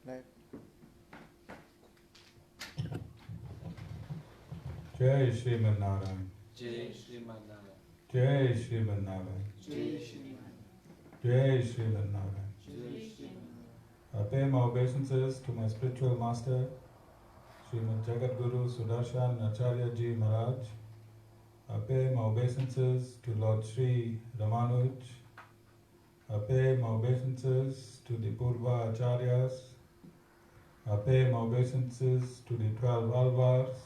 Right. Jai Sriman Narayan. Jai Sriman Narayan. Jai Sriman Narayan. Jai Sriman. Jai Sriman Narayan. Jai Sriman. I pay my obeisances to my spiritual master, Srimad Jagadguru Sudarshan Acharya Ji Maharaj. I pay my obeisances to Lord Sri Ramanuj. I pay my obeisances to the Purva Acharyas. I pay my obeisances to the 12 Alvars.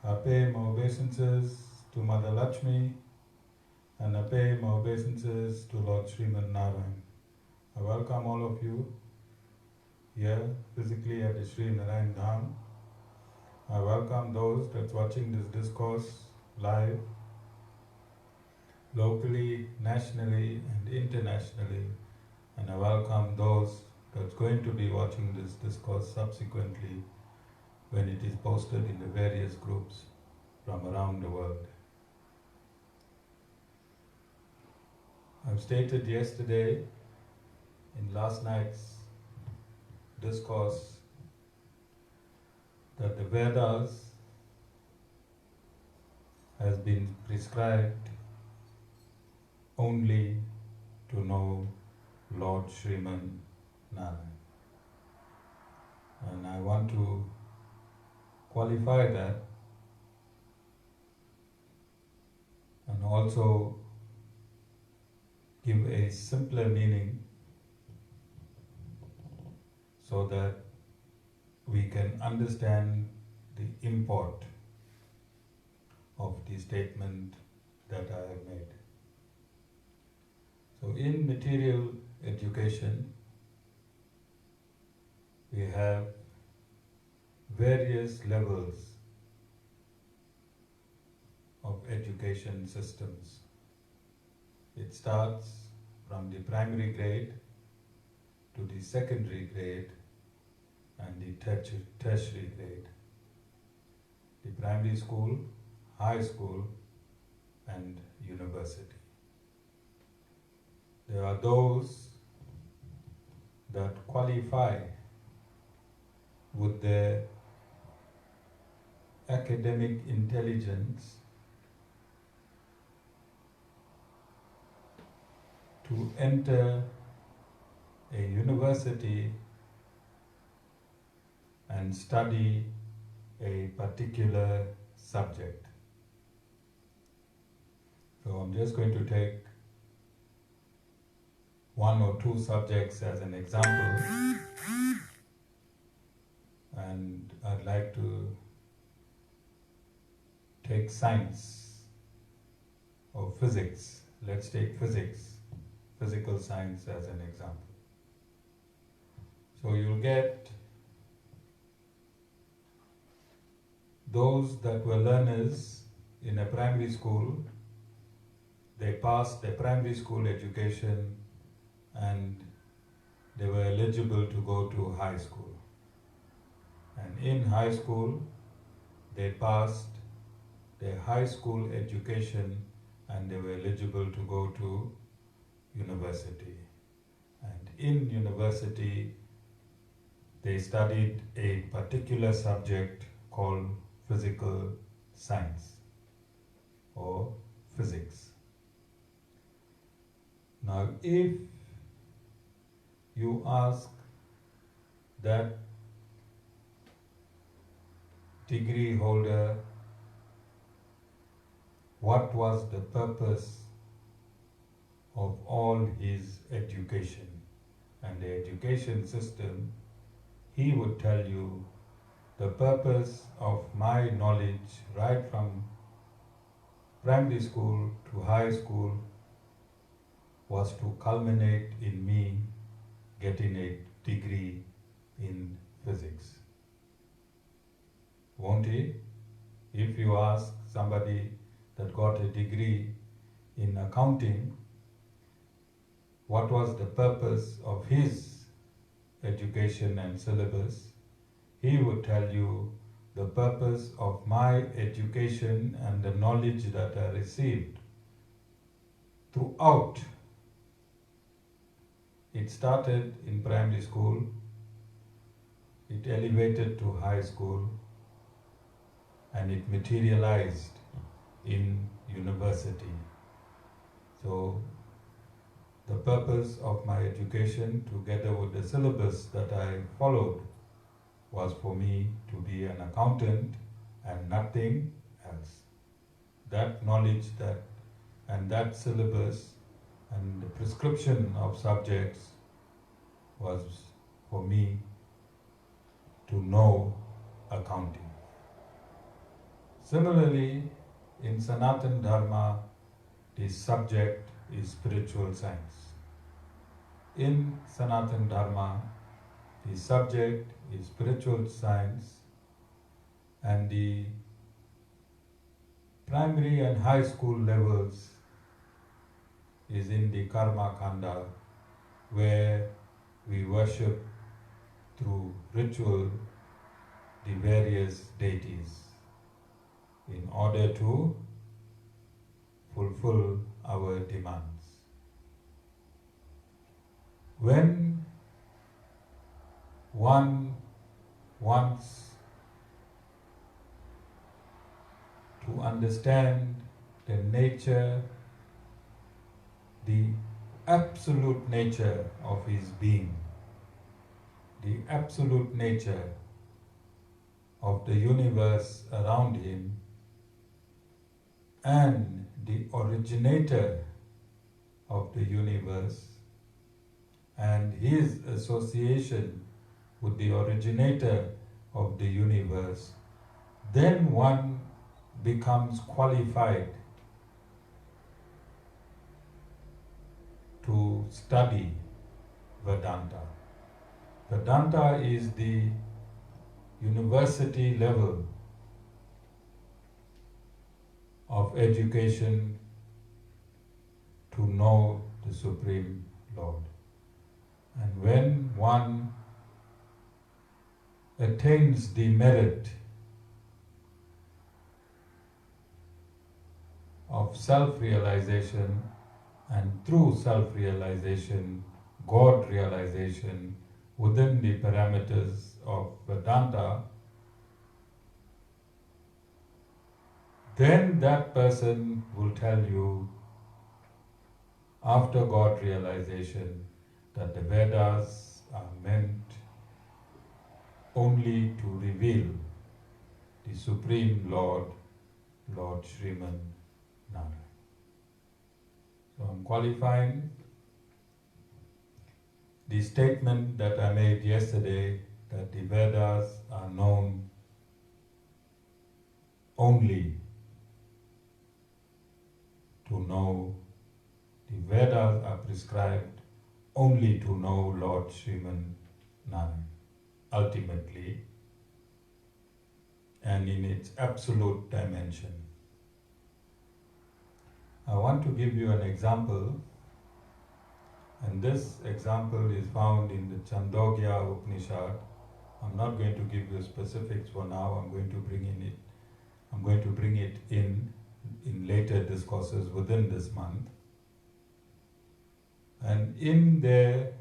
I pay my obeisances to Mother Lakshmi. And I pay my obeisances to Lord Sriman Narayan. I welcome all of you here physically at the Sri Narayan Dham. I welcome those that's watching this discourse live, locally, nationally and internationally. And I welcome those that's going to be watching this discourse subsequently when it is posted in the various groups from around the world. I've stated yesterday in last night's discourse that the Vedas has been prescribed only to know Lord Sriman Narayan. And I want to qualify that and also give a simpler meaning so that we can understand the import of the statement that I have made. So in material education, we have various levels of education systems. It starts from the primary grade to the secondary grade and the tertiary grade. The primary school, high school and university. There are those that qualify with their academic intelligence to enter a university and study a particular subject. So I'm just going to take one or two subjects as an example, and I'd like to take science or physics. Let's take physics, physical science as an example. So you'll get those that were learners in a primary school, they passed their primary school education and they were eligible to go to high school. And in high school, they passed their high school education and they were eligible to go to university. And in university, they studied a particular subject called physical science or physics. Now, if you ask that degree holder what was the purpose of all his education and the education system, he would tell you the purpose of my knowledge right from primary school to high school was to culminate in me getting a degree in physics. Won't he? If you ask somebody that got a degree in accounting, what was the purpose of his education and syllabus, he would tell you the purpose of my education and the knowledge that I received throughout. It started in primary school it elevated to high school, and it materialized in university. So the purpose of my education, together with the syllabus that I followed, was for me to be an accountant and nothing else. That knowledge and that syllabus and the prescription of subjects was for me to know accounting. Similarly, in Sanatana Dharma, the subject is spiritual science. In Sanatana Dharma, the subject is spiritual science, and the primary and high school levels is in the Karma Kanda, where we worship through ritual the various deities in order to fulfill our demands. When one wants to understand the nature, the absolute nature of his being, the absolute nature of the universe around him, and the originator of the universe, and his association with the originator of the universe, then one becomes qualified to study Vedanta. Vedanta is the university level of education to know the Supreme Lord. And when one attains the merit of self-realization, and through self-realization, God realization within the parameters of Vedanta, then that person will tell you, after God realization, that the Vedas are meant only to reveal the Supreme Lord, Lord Sriman Narayan. So I'm qualifying the statement that I made yesterday, that the Vedas are known only to know, the Vedas are prescribed only to know Lord Sriman Narayan, ultimately, and in its absolute dimension. I want to give you an example, and this example is found in the Chandogya Upanishad. I'm not going to give you specifics for now. I'm going to bring it in later discourses within this month. And in there,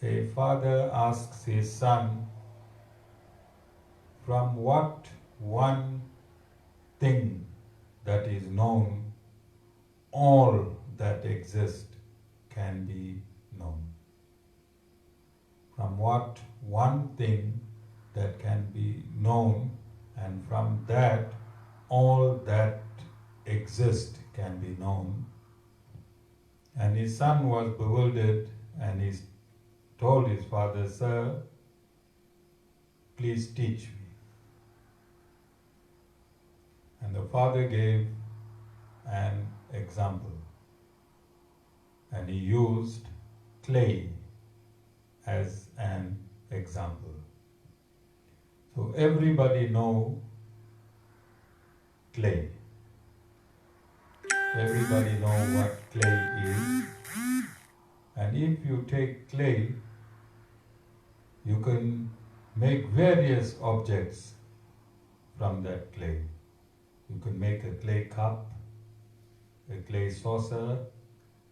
a father asks his son, from what one thing that is known, all that exists can be known. From what one thing that can be known, and from that all that exists can be known. And his son was bewildered, and he told his father, "Sir, please teach me." And the father gave an example, and he used clay as an example. So everybody know clay. Everybody know what clay is. And if you take clay, you can make various objects from that clay. You can make a clay cup, a clay saucer,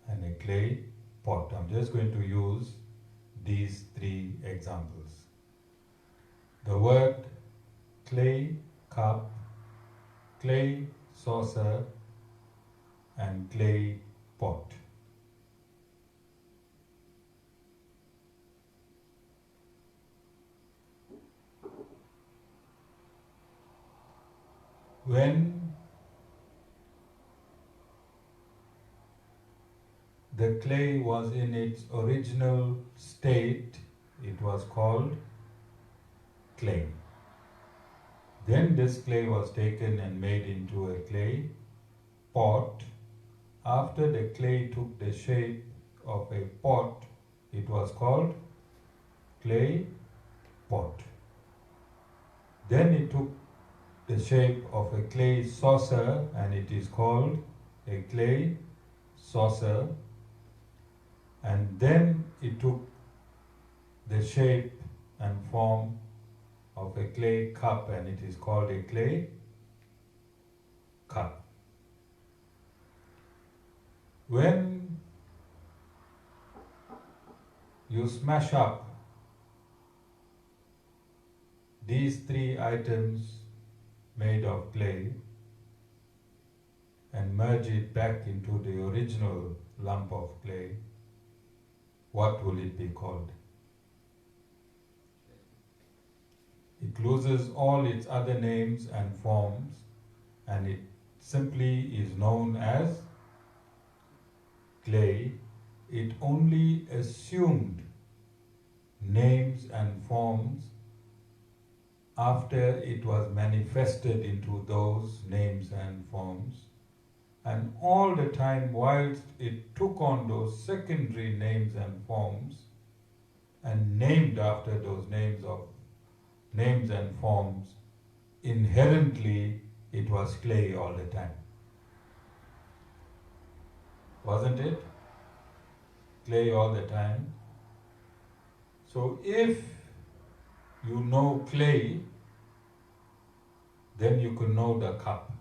and a clay pot. I'm just going to use these three examples. The word clay cup, clay saucer, and clay pot. When the clay was in its original state, it was called clay. Then this clay was taken and made into a clay pot. After the clay took the shape of a pot, it was called clay pot. Then it took the shape of a clay saucer and it is called a clay saucer. And then it took the shape and form of a clay cup and it is called a clay cup. When you smash up these three items made of clay and merge it back into the original lump of clay, what will it be called? It loses all its other names and forms and it simply is known as clay. It only assumed names and forms after it was manifested into those names and forms. And all the time whilst it took on those secondary names and forms and named after those names and forms, inherently it was clay all the time. Wasn't it? Clay all the time. So if you know clay, then you can know the cup.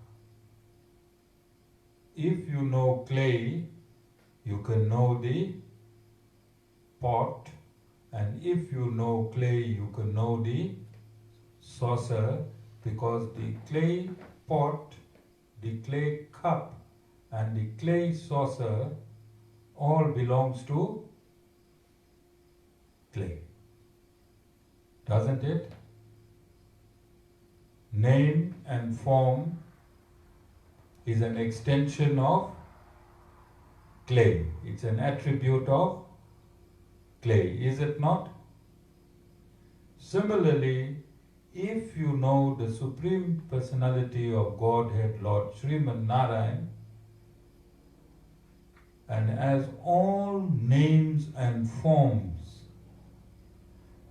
If you know clay, you can know the pot, and if you know clay, you can know the saucer, because the clay pot, the clay cup, and the clay saucer all belongs to clay. Doesn't it? Name and form is an extension of clay. It's an attribute of clay, is it not? Similarly, if you know the Supreme Personality of Godhead, Lord Sriman Narayan, and as all names and forms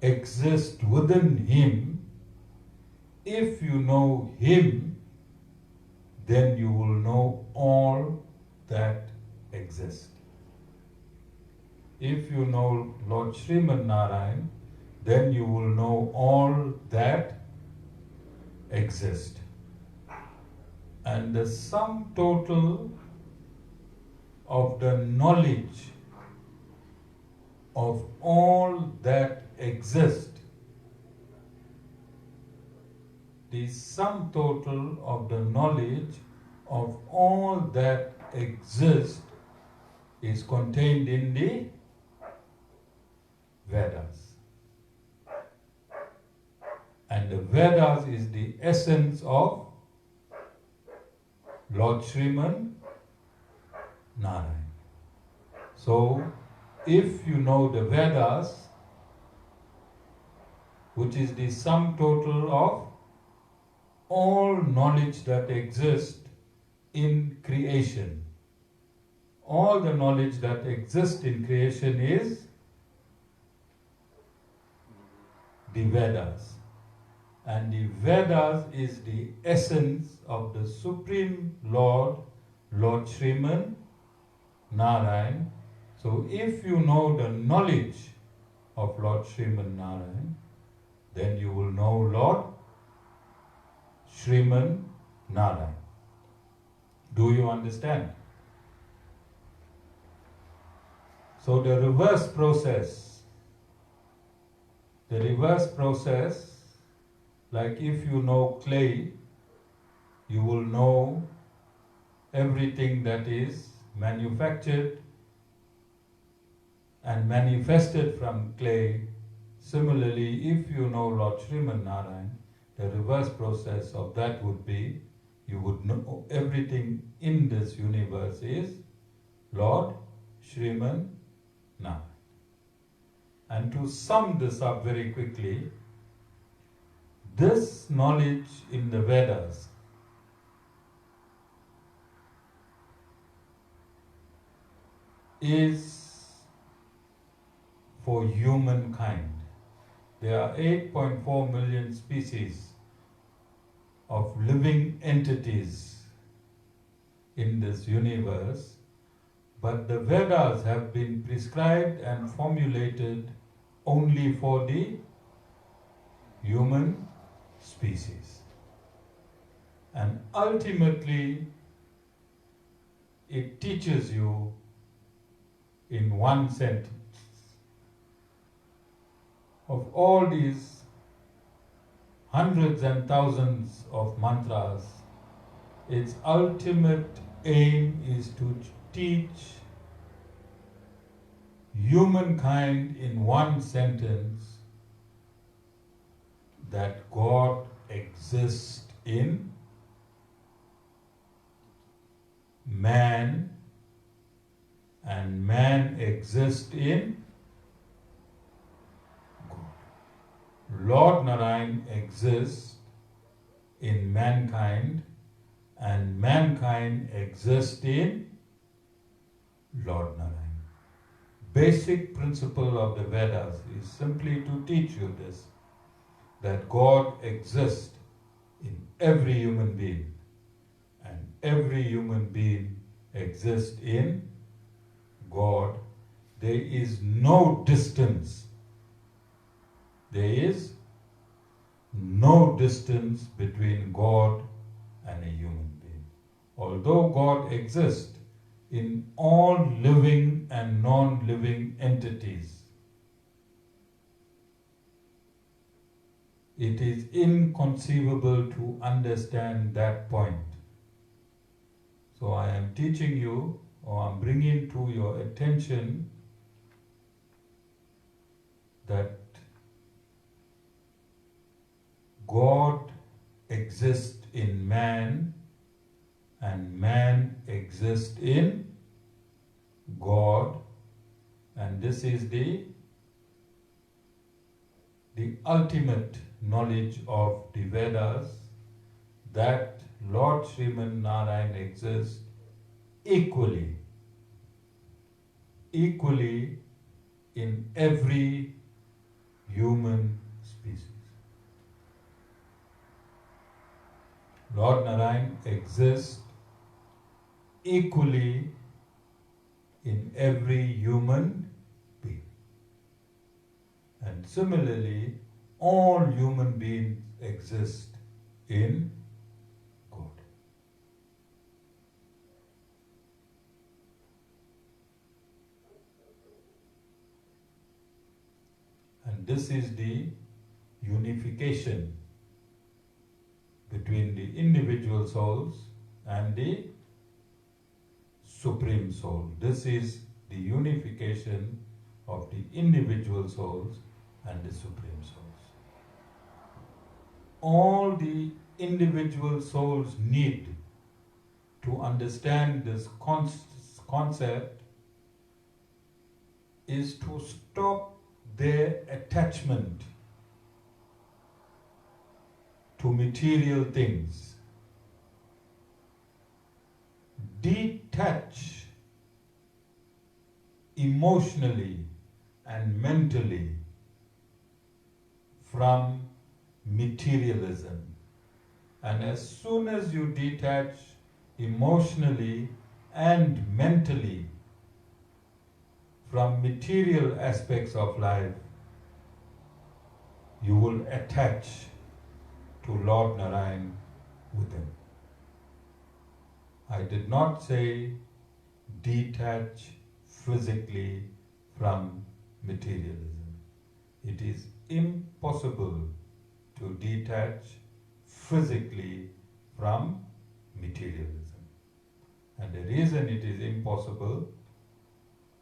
exist within Him, if you know Him, then you will know all that exists. If you know Lord Sriman Narayan, then you will know all that exists. And the sum total of the knowledge of all that exists, the sum total of the knowledge of all that exists is contained in the Vedas. And the Vedas is the essence of Lord Sriman Narayan. So, if you know the Vedas, which is the sum total of all knowledge that exists in creation, all the knowledge that exists in creation is the Vedas. And the Vedas is the essence of the Supreme Lord, Lord Sriman Narayan. So if you know the knowledge of Lord Sriman Narayan, then you will know Lord Sriman Narayan. Do you understand? So the reverse process The reverse process, like if you know clay, you will know everything that is manufactured and manifested from clay. Similarly, if you know Lord Sriman Narayan, the reverse process of that would be, you would know everything in this universe is Lord Sriman Narayan. And to sum this up very quickly, this knowledge in the Vedas is for humankind. There are 8.4 million species of living entities in this universe, but the Vedas have been prescribed and formulated only for the human species. And ultimately, it teaches you in one sentence. Of all these hundreds and thousands of mantras, its ultimate aim is to teach humankind in one sentence that God exists in man and man exists in God. Lord Narayan exists in mankind and mankind exists in Lord Narayan. Basic principle of the Vedas is simply to teach you this, that God exists in every human being and every human being exists in God. There is no distance. There is no distance between God and a human being. Although God exists in all living and non-living entities, it is inconceivable to understand that point. So I am teaching you, or I'm bringing to your attention, that God exists in man and man exists in God, and this is the ultimate knowledge of the Vedas, that Lord Sriman Narayan exists equally in every human species. Lord Narayan exists equally in every human being. And similarly, all human beings exist in God. And this is the unification between the individual souls and the Supreme Soul. This is the unification of the individual souls and the Supreme Souls. All the individual souls need to understand this concept is to stop their attachment to material things. Detach emotionally and mentally from materialism. And as soon as you detach emotionally and mentally from material aspects of life, you will attach to Lord Narayan within. I did not say detach physically from materialism. It is impossible to detach physically from materialism. And the reason it is impossible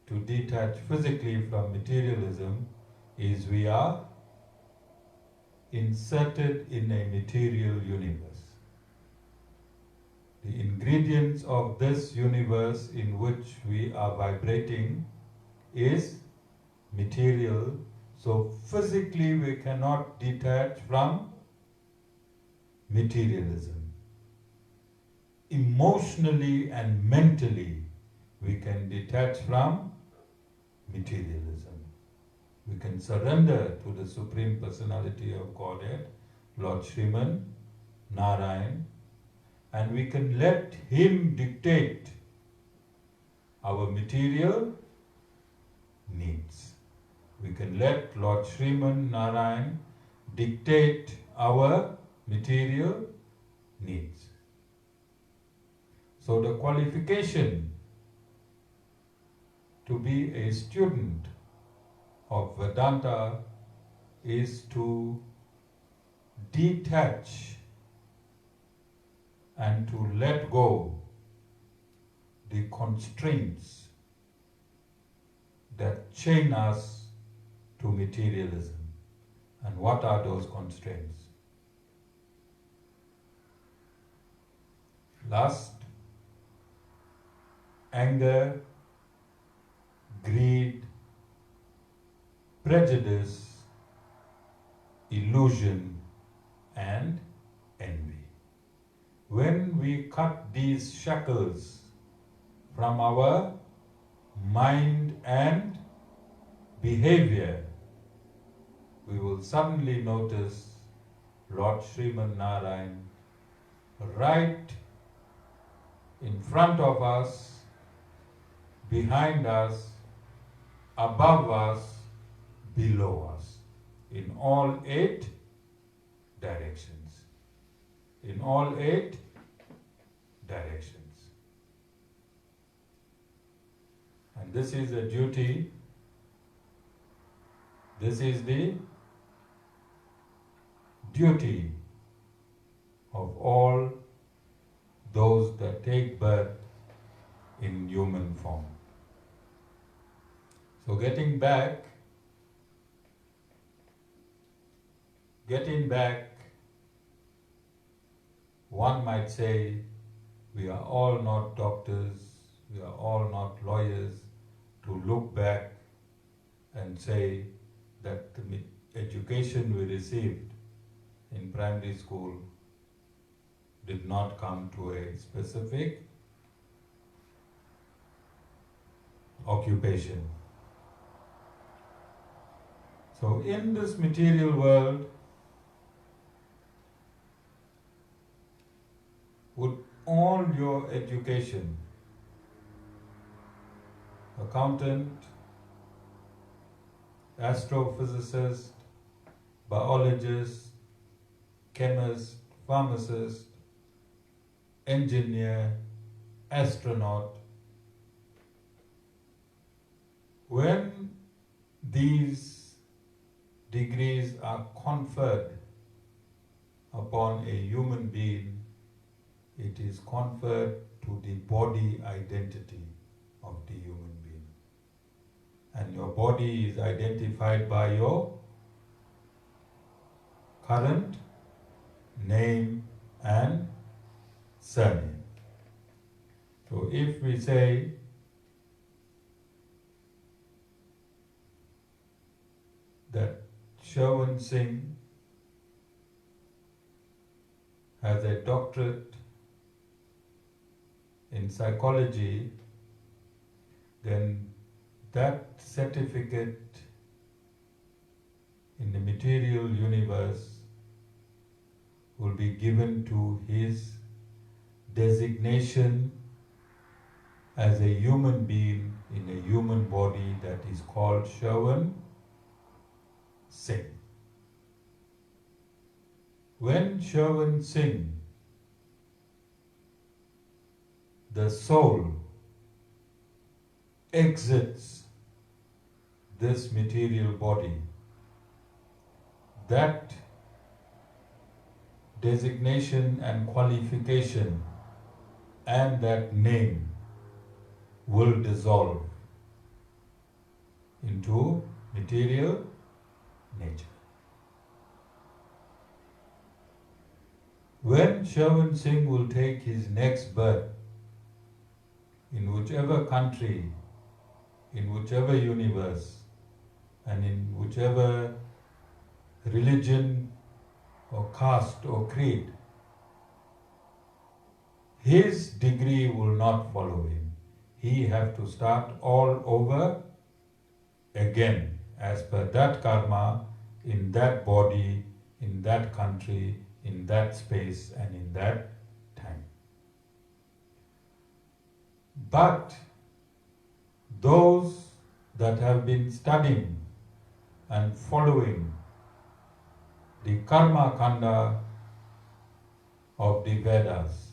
to detach physically from materialism is we are inserted in a material universe. The ingredients of this universe in which we are vibrating is material, so physically we cannot detach from materialism. Emotionally and mentally we can detach from materialism. We can surrender to the Supreme Personality of Godhead, Lord Sriman Narayan, and we can let Him dictate our material needs. We can let Lord Sriman Narayan dictate our material needs. So the qualification to be a student of Vedanta is to detach and to let go the constraints that chain us to materialism. And what are those constraints? Lust, anger, greed, prejudice, illusion, and envy. When we cut these shackles from our mind and behavior, we will suddenly notice Lord Sriman Narayan right in front of us, behind us, above us, below us, in all 8 directions. In all 8 directions. And this is a duty, this is the duty of all those that take birth in human form. So getting back, one might say, we are all not doctors, we are all not lawyers, to look back and say that the education we received in primary school did not come to a specific occupation. So in this material world, would all your education, accountant, astrophysicist, biologist, chemist, pharmacist, engineer, astronaut, when these degrees are conferred upon a human being, it is conferred to the body identity of the human being. And your body is identified by your current name and surname. So if we say that Sherwin Singh has a doctorate in psychology, then that certificate in the material universe will be given to his designation as a human being in a human body that is called Sherwin Singh. When Sherwin Singh, the soul, exits this material body, that designation and qualification and that name will dissolve into material nature. When Sherwin Singh will take his next birth, in whichever country, in whichever universe, and in whichever religion or caste or creed, his degree will not follow him. He have to start all over again as per that karma, in that body, in that country, in that space and in that time. But those that have been studying and following the karma kanda of the Vedas,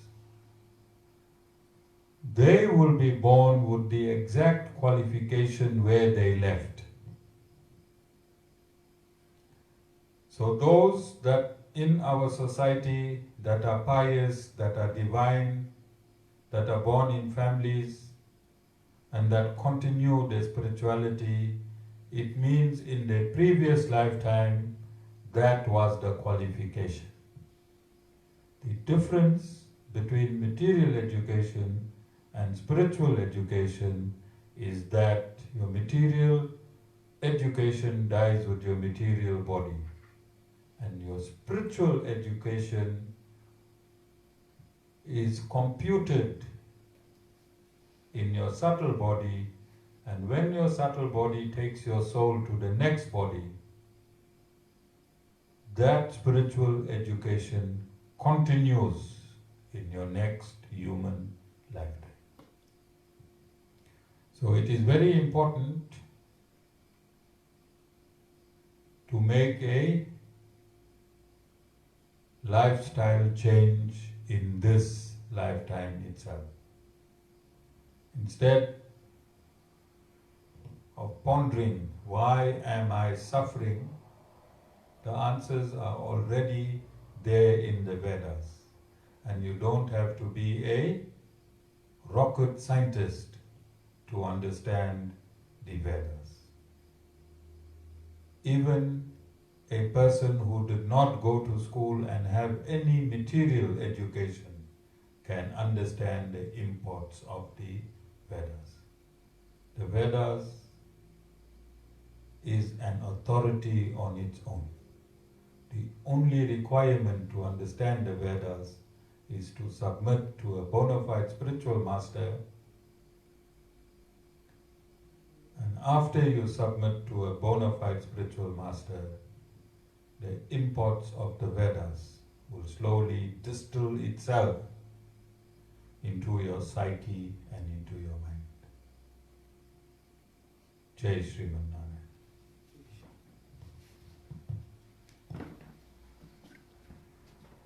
they will be born with the exact qualification where they left. So those that in our society that are pious, that are divine, that are born in families, and that continue their spirituality, it means in their previous lifetime, that was the qualification. The difference between material education and spiritual education is that your material education dies with your material body, and your spiritual education is computed in your subtle body, and when your subtle body takes your soul to the next body, that spiritual education continues in your next human lifetime. So it is very important to make a lifestyle change in this lifetime itself. Instead of pondering, why am I suffering? The answers are already there in the Vedas. And you don't have to be a rocket scientist to understand the Vedas. Even a person who did not go to school and have any material education can understand the imports of the Vedas. The Vedas is an authority on its own. The only requirement to understand the Vedas is to submit to a bona fide spiritual master, and after you submit to a bona fide spiritual master, the imports of the Vedas will slowly distill itself into your psyche and into your mind. Jai Sriman Narayan.